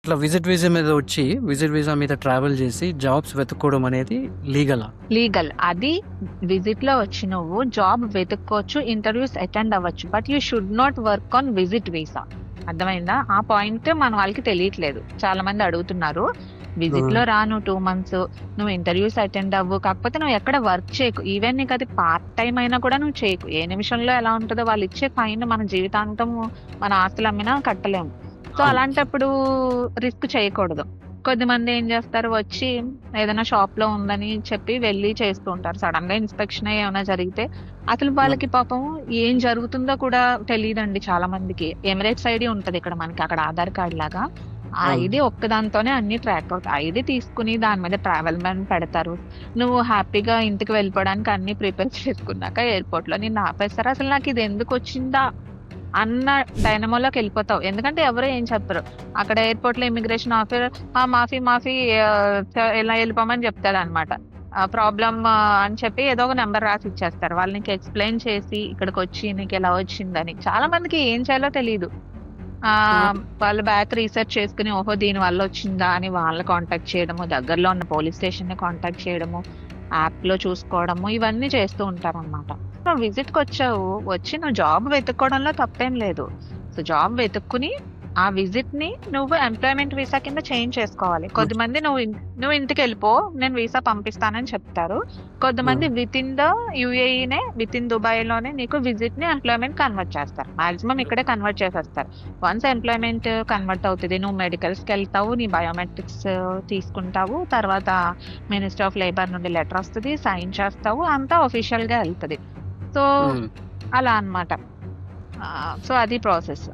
ఇట్లా visit visa మీద travel చేసి జాబ్స్ వెతుక్కోవడం అనేది లీగలా? లీగల్. అది విజిట్ లో వచ్చి నువ్వు జాబ్ వెతుక్కోవచ్చు, ఇంటర్వ్యూస్ అటెండ్ అవ్వచ్చు, but you should not work on visit visa. అర్థమైందా? ఆ పాయింట్ మన వాళ్ళకి తెలియట్లేదు. చాలా మంది అడుగుతున్నారు, విజిట్ లో రా, నువ్వు 2 months నువ్వు ఇంటర్వ్యూస్ అటెండ్ అవ్వు, కాకపోతే నువ్వు ఎక్కడ వర్క్ చేయకు, ఈవెన్ నీకు అది పార్ట్ టైం అయినా కూడా నువ్వు చేయకు. ఏ నిమిషంలో ఎలా ఉంటుందో వాళ్ళు ఇచ్చే ఫైన్ మన జీవితాంతం మన ఆస్తులు అమ్మినా కట్టలేము. సో అవును. అలాంటప్పుడు రిస్క్ చేయకూడదు. కొద్దిమంది ఏం చేస్తారు, వచ్చి ఏదైనా షాప్ లో ఉందని చెప్పి వెళ్ళి చేస్తూ ఉంటారు. సడన్ గా ఇన్స్పెక్షన్ ఏమైనా జరిగితే అసలు వాళ్ళకి పాపం ఏం జరుగుతుందో కూడా తెలియదండి. చాలా మందికి ఎమిరేట్స్ ఐడి ఉంటది ఇక్కడ మనకి, అక్కడ ఆధార్ కార్డ్ లాగా. ఆ అవును. ఐడి ఒక్కదాంతోనే అన్ని ట్రాక్ అవుతాయి. ఐడి తీసుకుని దాని మీద ట్రావెల్ మ్యాన్ పెడతారు. నువ్వు హ్యాపీగా ఇంటికి వెళ్ళిపోవడానికి అన్ని ప్రిపేర్ చేసుకున్నాక ఎయిర్పోర్ట్ లో నిన్ను ఆపేస్తారు. అసలు నాకు ఇది ఎందుకు వచ్చిందా అన్న డైనమోలోకి వెళ్ళిపోతావు. ఎందుకంటే ఎవరు ఏం చెప్పరు. అక్కడ ఎయిర్పోర్ట్ లో ఇమిగ్రేషన్ ఆఫీసర్ మాఫీ మాఫీ ఇలా వెళ్ళిపోమని చెప్తాడు అనమాట. ప్రాబ్లమ్ అని చెప్పి ఏదో ఒక నెంబర్ రాసి ఇచ్చేస్తారు. వాళ్ళు నీకు ఎక్స్ప్లెయిన్ చేసి ఇక్కడికి వచ్చి నీకు ఎలా వచ్చిందని. చాలా మందికి ఏం చేయాలో తెలియదు. ఆ వాళ్ళు బ్యాక్ రీసెర్చ్ చేసుకుని, ఓహో దీని వల్ల వచ్చిందా అని వాళ్ళని కాంటాక్ట్ చేయడము, దగ్గరలో ఉన్న పోలీస్ స్టేషన్ ని కాంటాక్ట్ చేయడము, యాప్ లో చూసుకోవడము, ఇవన్నీ చేస్తూ ఉంటారు అనమాట. నువ్వు విజిట్ కి వచ్చావు, వచ్చి నువ్వు జాబ్ వెతుక్కోవడంలో తప్పేం లేదు. సో జాబ్ వెతుక్కుని ఆ విజిట్ ని నువ్వు ఎంప్లాయ్మెంట్ వీసా కింద చేంజ్ చేసుకోవాలి. కొద్దిమంది నువ్వు ఇంటికి వెళ్ళిపో, నేను వీసా పంపిస్తానని చెప్తారు. కొద్దిమంది విత్ ఇన్ ద యుఏఈనే, విత్ ఇన్ దుబాయ్ లోనే నీకు విజిట్ ని ఎంప్లాయ్మెంట్ కన్వర్ట్ చేస్తారు. మాక్సిమం ఇక్కడే కన్వర్ట్ చేసేస్తారు. వన్స్ ఎంప్లాయ్మెంట్ కన్వర్ట్ అవుతుంది, నువ్వు మెడికల్స్ కి వెళ్తావు, నీ బయోమెట్రిక్స్ తీసుకుంటావు, తర్వాత మినిస్టర్ ఆఫ్ లేబర్ నుండి లెటర్ వస్తుంది, సైన్ చేస్తావు, అంతా ఒఫీషియల్ గా వెళ్తుంది. సో అలా అన్నమాట. సో అది ప్రాసెస్.